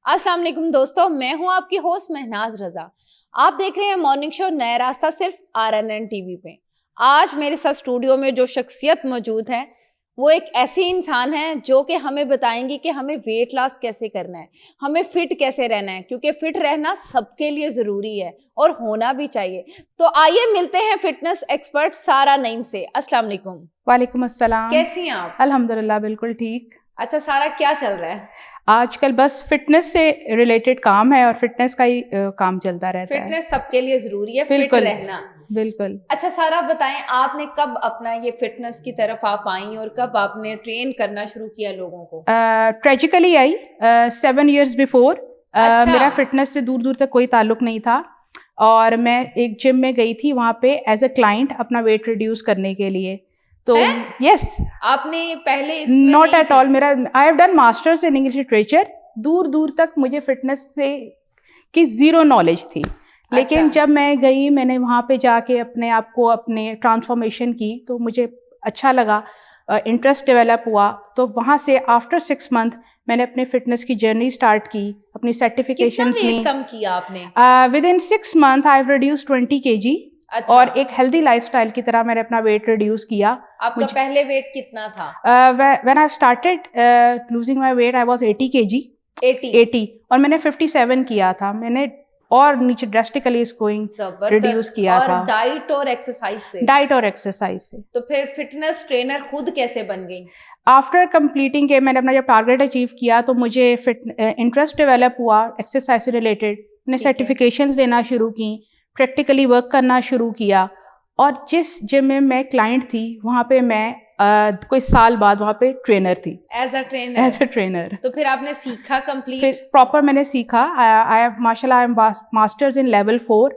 अस्सलाम वालेकुम दोस्तों, मैं हूं आपकी होस्ट महनाज रजा। आप देख रहे हैं मॉर्निंग शो नया रास्ता सिर्फ RNN टीवी पे। आज मेरे साथ स्टूडियो में जो शख्सियत मौजूद है वो एक ऐसी इंसान है जो कि हमें बताएंगी कि हमें वेट लॉस कैसे करना है, हमें फिट कैसे रहना है, क्योंकि फिट रहना सबके लिए ज़रूरी है और होना भी चाहिए। तो आइए मिलते हैं फिटनेस एक्सपर्ट सारा नईम से। अस्सलाम वालेकुम। वालेकुम अस्सलाम। कैसी हैं आप? अल्हम्दुलिल्लाह बिल्कुल ठीक। अच्छा सारा, क्या चल रहा है आजकल? बस फिटनेस से रिलेटेड काम है और फिटनेस का ही काम चलता रहता है। फिटनेस सबके लिए जरूरी है, फिट बिल्कुल रहना। बिल्कुल। अच्छा सारा, बताएं आपने कब अपना ये फिटनेस की तरफ आप आई और कब आपने ट्रेन करना शुरू किया लोगों को? ट्रेजिकली आई 7 years बिफोर। अच्छा। मेरा फिटनेस से दूर दूर तक कोई ताल्लुक नहीं था और मैं एक जिम में गई थी वहाँ पे एज अ क्लाइंट अपना वेट रिड्यूस करने के लिए। तो यस, आपने पहले इसमें नॉट एट ऑल। मेरा I have done masters in English literature. दूर दूर तक मुझे फिटनेस से की ज़ीरो नॉलेज थी। लेकिन अच्छा। जब मैं गई, मैंने वहाँ पे जाके अपने आप को अपने ट्रांसफॉर्मेशन की तो मुझे अच्छा लगा, इंटरेस्ट डेवलप हुआ। तो वहाँ से आफ्टर 6 month मैंने अपने फिटनेस की जर्नी स्टार्ट की, अपनी सर्टिफिकेशंस ली। कम किया आपने? With in 6 month I have reduced 20 kg। अच्छा। और एक हेल्दी लाइफस्टाइल की तरह मैंने अपना वेट रिड्यूस किया। आपका पहले वेट कितना था? When I started losing my weight I was 80 kg। 80 और मैंने 57 किया था। मैंने और नीचे ड्रेस्टिकली गोइंग रिड्यूस किया और था। डाइट और एक्सरसाइज से? डाइट और एक्सरसाइज से। तो फिर फिटनेस ट्रेनर खुद कैसे बन गई? आफ्टर कंप्लीटिंग के मैंने अपना जब टारगेट अचीव किया तो मुझे इंटरेस्ट डेवलप हुआ एक्सरसाइज से रिलेटेड। मैंने सर्टिफिकेशंस लेना शुरू की, प्रैक्टिकली वर्क करना शुरू किया। और जिस जिम में मैं क्लाइंट थी वहाँ पे मैं कोई साल बाद वहाँ पे ट्रेनर थी, एज अ ट्रेनर। तो फिर आपने सीखा कंप्लीट? फिर प्रॉपर मैंने सीखा। आई माशाल्लाह I am masters in level 4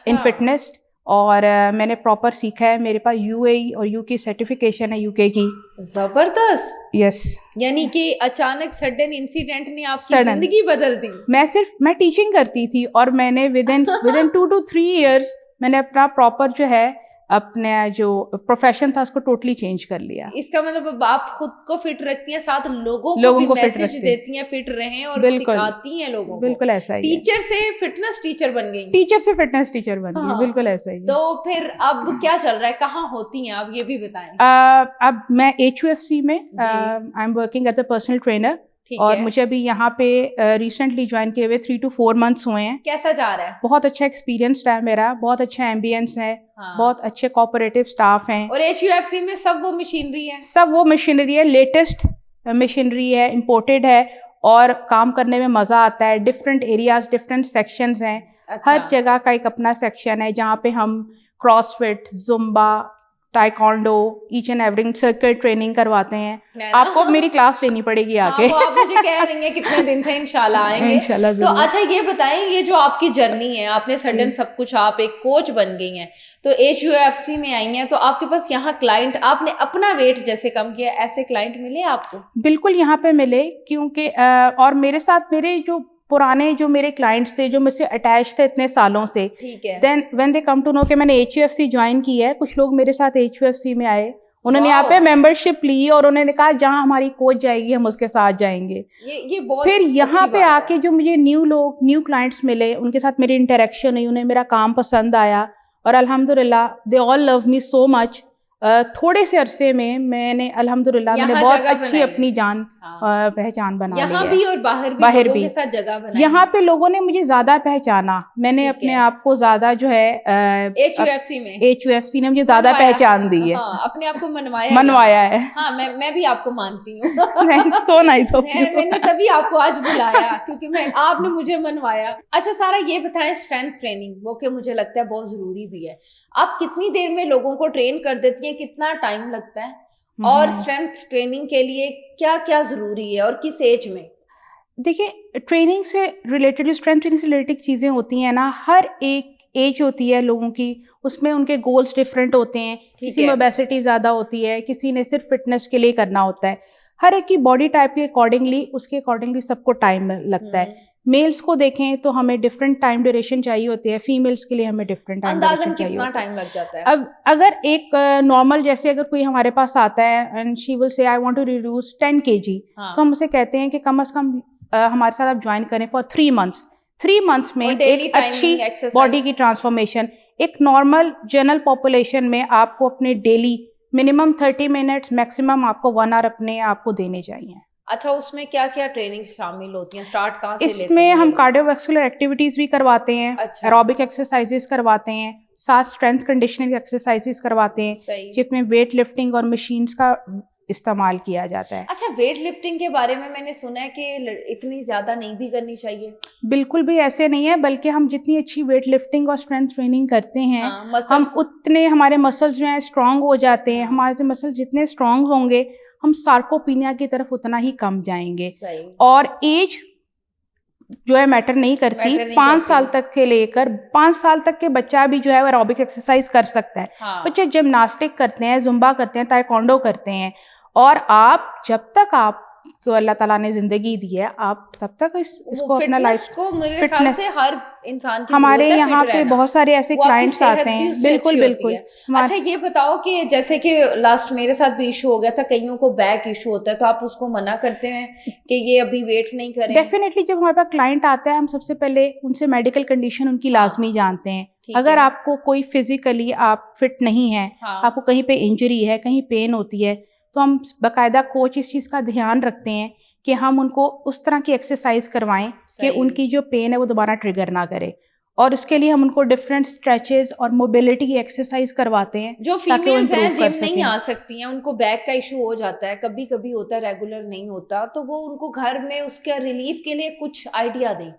in fitness. और मैंने प्रॉपर सीखा है। मेरे पास UAE और UK सर्टिफिकेशन है, UK की। जबरदस्त। यस। यानी कि अचानक सडन इंसिडेंट ने आपकी जिंदगी बदल दी। मैं टीचिंग करती थी और मैंने विद इन 2 to 3 years मैंने अपना प्रॉपर जो है अपने जो प्रोफेशन था उसको टोटली चेंज कर लिया। इसका मतलब आप खुद को फिट रखती हैं, साथ लोगों को मैसेज देती हैं फिट रहें और सिखाती हैं लोगों को। बिल्कुल ऐसा ही। टीचर से फिटनेस टीचर बन गई? टीचर से फिटनेस टीचर बन गई। बिल्कुल ऐसा ही। तो फिर अब क्या चल रहा है, कहाँ होती हैं आप, ये भी बताएं। अब मैं HUFC में I am working as a personal trainer. और मुझे अभी यहाँ पे रिसेंटली ज्वाइन किए हुए 3 to 4 months हुए हैं। कैसा जा रहा है? बहुत अच्छा एक्सपीरियंस है मेरा, बहुत अच्छा एम्बियंस है। बहुत अच्छे कोऑपरेटिव स्टाफ हैं। और HUFC में सब वो मशीनरी है? सब वो मशीनरी है, लेटेस्ट मशीनरी है, इम्पोर्टेड है और काम करने में मज़ा आता है। डिफरेंट एरियाज, डिफरेंट सेक्शंस हैं। अच्छा। हर जगह का एक अपना सेक्शन है जहाँ पे हम CrossFit, Zumba, taekwondo, each and every circuit training करवाते हैं। आपको मेरी क्लास लेनी पड़ेगी आके। हाँ, आप मुझे कह रही हैं कितने दिन थे, इंशाल्लाह आएंगे। इंशाल्लाह। तो अच्छा ये बताएं, ये जो आपकी जर्नी है, आपने सडन सब कुछ, आप एक कोच बन गई हैं, तो HUFC में आई हैं, तो आपके पास यहाँ क्लाइंट, आपने अपना वेट जैसे कम किया, ऐसे क्लाइंट मिले आपको? बिल्कुल यहाँ पे मिले, क्योंकि और मेरे साथ मेरे जो पुराने जो मेरे क्लाइंट्स थे जो मुझसे अटैच थे इतने सालों से, ठीक है, then when they come to know कि मैंने HUFC ज्वाइन की है, कुछ लोग मेरे साथ HUFC में आए, उन्होंने यहाँ पे मेंबरशिप ली और उन्होंने कहा जहाँ हमारी कोच जाएगी हम उसके साथ जाएंगे। ये बहुत फिर यहाँ पे आके जो मुझे न्यू क्लाइंट्स मिले, उनके साथ मेरी इंटरेक्शन हुई, उन्हें मेरा काम पसंद आया और अल्हम्दुलिल्लाह they all love me so much. थोड़े से अरसे में मैंने अल्हम्दुलिल्लाह मैंने बहुत अच्छी अपनी जान पहचान बना ली है। यहाँ भी और बाहर भी के साथ जगह बनाई। यहाँ पे लोगों ने मुझे ज्यादा पहचाना, मैंने अपने आप को ज्यादा जो है HUFC ने मुझे ज्यादा पहचान दी है। अपने आप को मनवाया है। हाँ, मैं भी आपको मानती हूँ। So nice of you. मैंने तभी आपको आज बुलाया क्योंकि आपने मुझे मनवाया। अच्छा सारा, ये बताएं स्ट्रेंथ ट्रेनिंग, वो कि मुझे लगता है बहुत जरूरी भी है, आप कितनी देर में लोगों को ट्रेन कर देती हैं, कितना टाइम लगता है, और स्ट्रेंथ ट्रेनिंग के लिए क्या क्या जरूरी है और किस एज में? देखिए, ट्रेनिंग से रिलेटेड, जो स्ट्रेंथ ट्रेनिंग से रिलेटेड चीज़ें होती हैं ना, हर एक एज होती है लोगों की, उसमें उनके गोल्स डिफरेंट होते हैं। किसी में ओबेसिटी ज़्यादा होती है, किसी ने सिर्फ फिटनेस के लिए करना होता है। हर एक की बॉडी टाइप के अकॉर्डिंगली, उसके अकॉर्डिंगली सबको टाइम लगता है। मेल्स को देखें तो हमें डिफरेंट टाइम ड्यूरेशन चाहिए होती है, फीमेल्स के लिए हमें डिफरेंट टाइम ड्यूरेशन चाहिए। कितना टाइम लग जाता है? अब अगर एक नॉर्मल, जैसे अगर कोई हमारे पास आता है and she will say I want to reduce 10 kg, तो हम उसे कहते हैं कि कम से कम हमारे साथ आप ज्वाइन करें फॉर 3 मंथ्स, 3 मंथ्स में एक अच्छी बॉडी की ट्रांसफॉर्मेशन, एक नॉर्मल जनरल पॉपुलेशन में आपको अपने डेली मिनिमम 30 मिनट्स, मैक्सिमम आपको 1 आवर अपने आप को देने चाहिए। अच्छा, उसमें क्या क्या ट्रेनिंग शामिल होती हैं, स्टार्ट कहाँ से लेते हैं? इसमें हम कार्डियोवैस्कुलर एक्टिविटीज भी करवाते हैं, अच्छा, एरोबिक एक्सरसाइजेस करवाते हैं, साथ स्ट्रेंथ कंडीशनिंग एक्सरसाइजेस करवाते हैं, जिसमें वेट लिफ्टिंग और मशीन्स का इस्तेमाल किया जाता है। अच्छा, वेट लिफ्टिंग के बारे में मैंने सुना है कि इतनी ज्यादा नहीं भी करनी चाहिए। बिल्कुल भी ऐसे नहीं है, बल्कि हम जितनी अच्छी वेट लिफ्टिंग और स्ट्रेंथ ट्रेनिंग करते हैं, हम उतने हमारे मसल्स जो हैं स्ट्रांग हो जाते हैं। हमारे मसल जितने स्ट्रांग होंगे, हम सार्कोपीनिया की तरफ उतना ही कम जाएंगे। और एज जो है मैटर नहीं करती। 5 साल तक के लेकर 5 साल तक के बच्चा भी जो है वो एरोबिक एक्सरसाइज कर सकता है। बच्चे जिम्नास्टिक करते हैं, जुम्बा करते हैं, ताइक्वांडो करते हैं, और आप जब तक आपको अल्लाह ताला ने जिंदगी दी है, आप तब तक इसको अपना लाइफ को मेरे ख्याल से हर इंसान की हमारे यहाँ पे बहुत सारे ऐसे क्लाइंट्स आते हैं। बिल्कुल बिल्कुल। अच्छा, ये बताओ कि जैसे कि लास्ट मेरे साथ भी इशू हो गया था, कईयों को बैक इशू होता है, तो आप उसको मना करते हैं कि ये अभी वेट नहीं करें? डेफिनेटली, जब हमारे पास क्लाइंट आता है, हम सबसे पहले उनसे मेडिकल कंडीशन उनकी लाजमी जानते हैं। अगर आपको कोई फिजिकली आप फिट नहीं है, आपको कहीं पे इंजरी है, कहीं पेन होती है, तो हम बाकायदा कोच इस चीज़ का ध्यान रखते हैं कि हम उनको उस तरह की एक्सरसाइज करवाएं कि उनकी जो पेन है वो दोबारा ट्रिगर ना करे। और उसके लिए हम उनको डिफरेंट स्ट्रेचेस और मोबिलिटी की एक्सरसाइज करवाते हैं। जो फीमेल्स हैं, जिम नहीं आ सकती हैं, उनको बैक का इशू हो जाता है, कभी कभी होता है, रेगुलर नहीं होता, तो वो उनको घर में उसके रिलीफ के लिए कुछ आइडिया दें।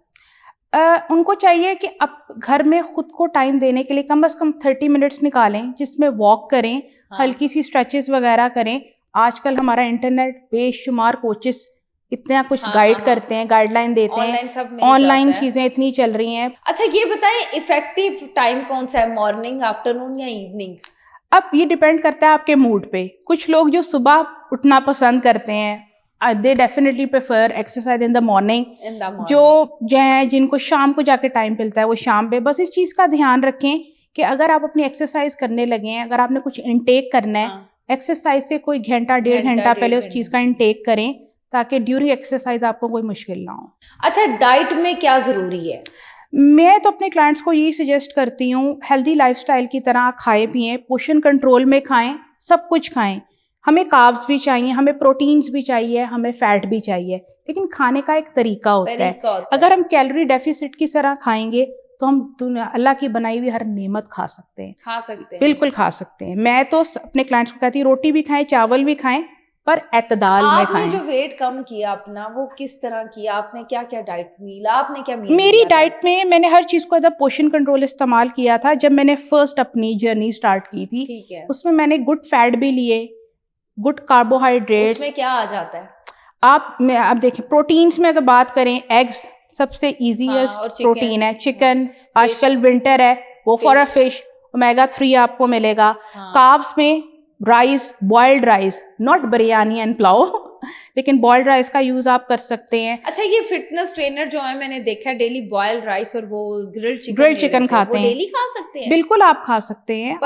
उनको चाहिए कि अब घर में खुद को टाइम देने के लिए कम से कम 30 मिनट्स निकालें, जिसमें वॉक करें, हल्की सी स्ट्रेचेस वगैरह करें। आजकल हमारा इंटरनेट बेशुमार कोचेस इतना कुछ गाइड करते हैं, गाइडलाइन देते हैं, ऑनलाइन चीजें इतनी चल रही हैं। अच्छा, ये बताएं इफेक्टिव टाइम कौन सा है, मॉर्निंग, आफ्टरनून या इवनिंग? अब ये डिपेंड करता है आपके मूड पे। कुछ लोग जो सुबह उठना पसंद करते हैं, they definitely prefer exercise in the morning. जो है जिनको शाम को जाके टाइम मिलता है वो शाम पे। बस इस चीज़ का ध्यान रखें कि अगर आप अपनी एक्सरसाइज करने लगे हैं, अगर आपने कुछ इनटेक करना है, एक्सरसाइज से कोई घंटा 1.5 घंटा पहले उस चीज़ का इनटेक करें, ताकि ड्यूरिंग एक्सरसाइज आपको कोई मुश्किल ना हो। अच्छा, डाइट में क्या ज़रूरी है? मैं तो अपने क्लाइंट्स को यही सजेस्ट करती हूँ, हेल्दी लाइफस्टाइल की तरह खाएं पिएं, पोषण कंट्रोल में खाएं, सब कुछ खाएं। हमें कार्ब्स भी चाहिए, हमें प्रोटीन्स भी चाहिए, हमें फैट भी चाहिए, लेकिन खाने का एक तरीका होता है। अगर हम कैलोरी डेफिसिट की तरह खाएंगे तो हम अल्लाह की बनाई हुई हर नेमत खा सकते हैं। बिल्कुल खा सकते हैं। मैं तो अपने क्लाइंट्स को कहती हूँ, रोटी भी खाएं, चावल भी खाएं, पर एतदाल में खाएं। आपने जो वेट कम किया अपना, वो किस तरह किया? आपने क्या क्या डाइट मिला? आपने क्या मिला? मेरी डाइट में मैंने हर चीज़ को एज अ पोषण कंट्रोल इस्तेमाल किया था। जब मैंने फर्स्ट अपनी जर्नी स्टार्ट की थी, ठीक है, उसमें मैंने गुड फैट भी लिए, गुड कार्बोहाइड्रेट्स। उसमें क्या आ जाता है? आप देखिए, प्रोटीन्स में अगर बात करें, एग्स सबसे इजीएस्ट प्रोटीन है, चिकन, आजकल विंटर है, go for a fish, omega 3 आपको मिलेगा। कार्ब्स में rice, boiled rice, not biryani and pulao, लेकिन बॉइल्ड राइस का यूज आप कर सकते हैं। अच्छा, ये फिटनेस ट्रेनर जो है, मैंने देखा है डेली बॉइल्ड राइस और वो ग्रिल्ड चिकन खाते हैं। डेली खा सकते हैं? बिल्कुल आप खा सकते हैं,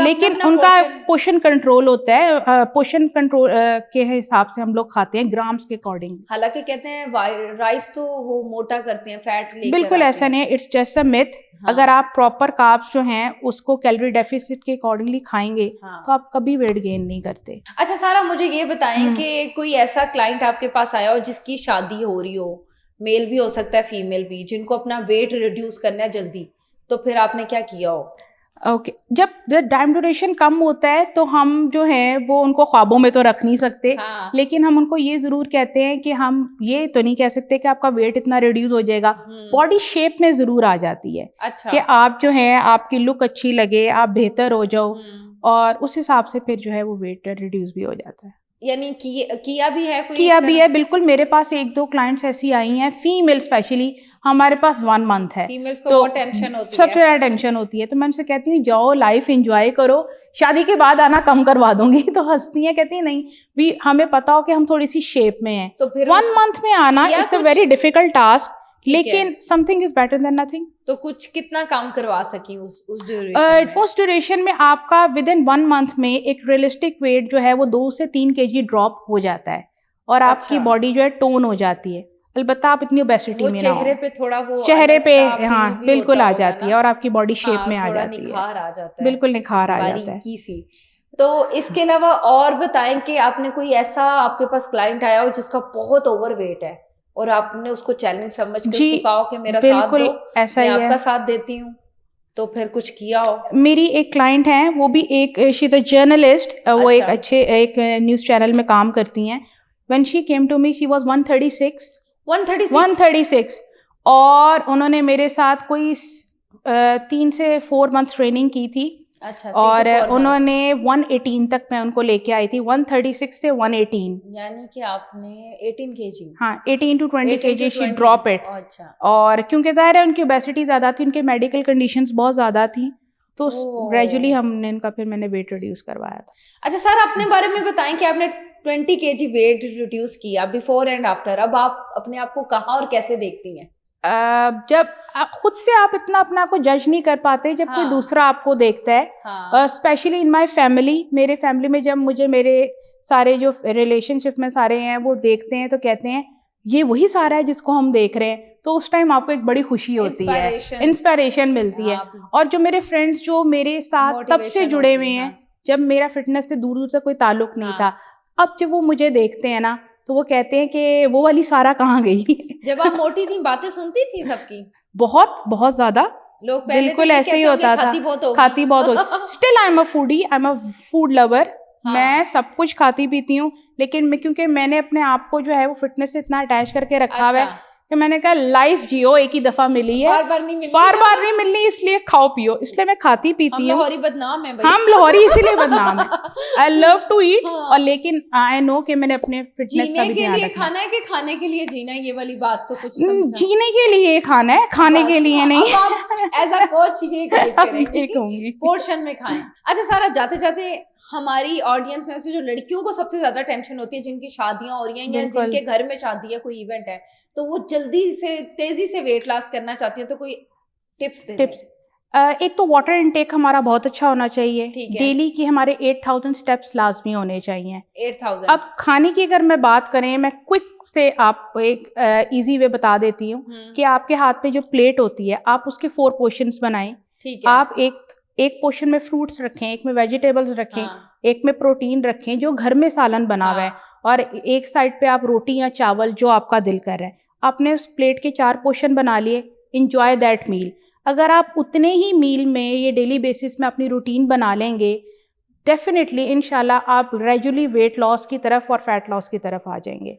लेकिन उनका पोषण कंट्रोल होता है। पोषण कंट्रोल के हिसाब से हम लोग खाते हैं, ग्राम्स के अकॉर्डिंग। हालांकि कहते हैं राइस तो वो मोटा करते हैं, फैट लेकर। बिल्कुल ऐसा नहीं है, इट्स जस्ट अ मिथ। अगर आप प्रॉपर कार्ब्स जो हैं उसको कैलोरी डेफिसिट के अकॉर्डिंगली खाएंगे, तो आप कभी वेट गेन नहीं करते। अच्छा सारा, मुझे ये बताएं कि कोई ऐसा क्लाइंट आपके पास आया हो जिसकी शादी हो रही हो, मेल भी हो सकता है फीमेल भी, जिनको अपना वेट रिड्यूस करना है जल्दी, तो फिर आपने क्या किया हो? ओके, जब टाइम ड्यूरेशन कम होता है तो हम जो है वो उनको ख्वाबों में तो रख नहीं सकते, लेकिन हम उनको ये ज़रूर कहते हैं कि हम ये तो नहीं कह सकते कि आपका वेट इतना रिड्यूस हो जाएगा। बॉडी शेप में ज़रूर आ जाती है। अच्छा। कि आप जो है आपकी लुक अच्छी लगे, आप बेहतर हो जाओ, और उस हिसाब से फिर जो है वो वेट रिड्यूस भी हो जाता है। यानी किया भी है? किया भी है, बिल्कुल। मेरे पास 1-2 क्लाइंट्स ऐसी आई हैं, फीमेल स्पेशली। हमारे पास 1 मंथ है, फीमेल्स को तो टेंशन होती है, सबसे ज़्यादा टेंशन होती है। तो मैं उनसे कहती हूँ जाओ लाइफ एंजॉय करो, शादी के बाद आना कम करवा दूंगी। तो हंसती हैं, कहती हैं नहीं भी, हमें पता हो कि हम थोड़ी सी शेप में हैं, तो फिर 1 मंथ में आना it's a very difficult task, लेकिन something is better than nothing. तो कुछ कितना काम करवा सकी उस ड्यूरेशन में आपका विद इन 1 मंथ में एक रियलिस्टिक वेट जो है वो 2 से 3 kg ड्रॉप हो जाता है, और आपकी बॉडी जो है टोन हो जाती है। अलबत्ता आप इतनी ओबेसिटी में ना चेहरे हो, पे थोड़ा वो चेहरे पे हाँ बिल्कुल आ जाती है और आपकी बॉडी शेप में आ जाती है, निखार आ जाता है, बिल्कुल निखार आ जाता है। सी। तो इसके अलावा और बताएं कि आपने कोई ऐसा आपके पास क्लाइंट आया हो जिसका बहुत ओवरवेट है और आपने उसको चैलेंज समझ के उसको कहा कि मेरा साथ दो, ऐसा मैं ही आपका साथ देती हूँ, तो फिर कुछ किया हो? मेरी एक क्लाइंट है, वो भी एक शी इज अ जर्नलिस्ट, वो एक अच्छे एक न्यूज़ चैनल में काम करती हैं। When she came to me she was 136 और उन्होंने मेरे साथ कोई 3 से 4 मंथ ट्रेनिंग की थी। अच्छा, और उन्होंने 118 तक मैं उनको लेके आई थी, 136 से 118, यानी कि आपने 18 kg, हाँ 18 to 20 kg she drop it. अच्छा, और क्योंकि ज़ाहिर है उनकी ओबेसिटी ज़्यादा थी, उनके मेडिकल कंडीशंस बहुत ज़्यादा थी, तो ग्रेजुअली हमने इनका फिर मैंने वेट रिड्यूस करवाया था। अच्छा सर, अपने बारे में बताएं कि आपने 20 kg वेट रिड्यूस किया, बिफोर एंड आफ्टर, अब आप अपने आप को कहाँ और कैसे देखती हैं? जब खुद से आप इतना अपना को जज नहीं कर पाते, जब कोई दूसरा आपको देखता है, स्पेशली इन माय फैमिली, मेरे फैमिली में जब मुझे मेरे सारे जो रिलेशनशिप में सारे हैं वो देखते हैं तो कहते हैं ये वही सारा है जिसको हम देख रहे हैं, तो उस टाइम आपको एक बड़ी खुशी होती है, इंस्पिरेशन मिलती है। और जो मेरे फ्रेंड्स जो मेरे साथ तब से जुड़े हुए हैं, जब मेरा फिटनेस से दूर दूर से कोई ताल्लुक नहीं था, अब जब वो मुझे देखते हैं ना तो वो कहते हैं कि वो वाली सारा कहाँ गई। जब आप मोटी थी बातें सुनती थी सबकी? बहुत ज्यादा, लोग पहले बिल्कुल ऐसे ही होता था, खाती बहुत होगी। Still I am a foodie, I am a food lover, मैं सब कुछ खाती पीती हूँ, लेकिन क्योंकि मैंने अपने आप को जो है वो फिटनेस से इतना अटैच करके रखा हुआ है कि मैंने कहा लाइफ जियो, एक ही दफा मिली है, बार बार नहीं मिलनी, इसलिए खाओ पियो, इसलिए मैं खाती पीती हूँ। लाहौरी बदनाम है भाई। हम लाहौरी इसीलिए बदनाम है। आई लव टू ईट, और लेकिन आई नो कि मैंने अपने फिटनेस का भी ध्यान रखना है। खाना है कि खाने के लिए जीना है, ये वाली बात तो कुछ जीने के लिए खाना है, खाने के लिए नहीं। एज अ कोच ये कहूंगी पोर्शन में खाएं। अच्छा सारा, जाते जाते हमारी ऑडियंस में से जो लड़कियों को सबसे ज्यादा टेंशन होती है, जिनकी शादियां हो रही हैं या जिनके घर में शादी है, कोई इवेंट है, तो वो जल्दी से तेजी से वेट लॉस करना चाहती है, तो कोई टिप्स एक तो वाटर इनटेक हमारा बहुत अच्छा होना चाहिए, डेली की हमारे 8000 स्टेप्स लाजमी होने चाहिए। 8000। अब खाने की अगर मैं बात करें, मैं क्विक से आप एक इजी वे बता देती हूँ कि आपके हाथ पे जो प्लेट होती है, आप उसके 4 पोर्शंस बनाएं। आप एक पोर्शन में फ्रूट्स रखें, एक में वेजिटेबल्स रखें, एक में प्रोटीन रखें जो घर में सालन बना हुआ है, और एक साइड पे आप रोटी या चावल जो आपका दिल कर रहा है। आपने उस प्लेट के 4 पोर्शन बना लिए, इंजॉय दैट मील। अगर आप उतने ही मील में ये डेली बेसिस में अपनी रूटीन बना लेंगे, डेफिनेटली इंशाल्लाह आप ग्रेजुअली वेट लॉस की तरफ और फैट लॉस की तरफ आ जाएंगे।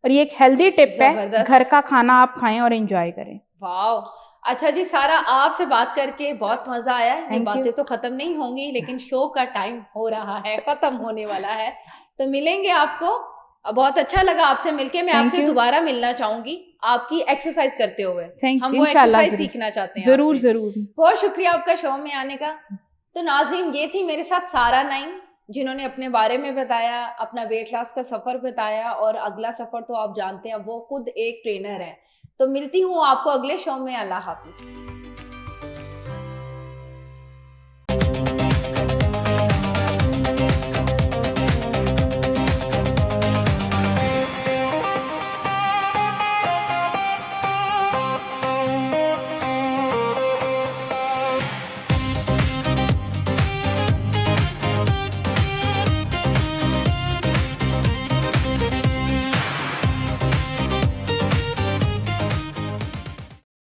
और ये एक हेल्दी टिप है, घर का खाना आप खाएं और एंजॉय करें। वाओ, अच्छा जी सारा, आपसे बात करके बहुत मजा आया। ये बातें तो खत्म नहीं होंगी, लेकिन शो का टाइम हो रहा है, खत्म होने वाला है, तो मिलेंगे आपको। बहुत अच्छा लगा आपसे मिलके, मैं आपसे दोबारा मिलना चाहूंगी आपकी एक्सरसाइज करते हुए। हम वो एक्सरसाइज सीखना चाहते हैं। जरूर। बहुत शुक्रिया आपका शो में आने का। तो नाज़रीन, ये थी मेरे साथ सारा नाइम, जिन्होंने अपने बारे में बताया, अपना वेट लॉस का सफर बताया, और अगला सफर तो आप जानते हैं, वो खुद एक ट्रेनर है। तो मिलती हूँ आपको अगले शो में। अल्लाह हाफिज।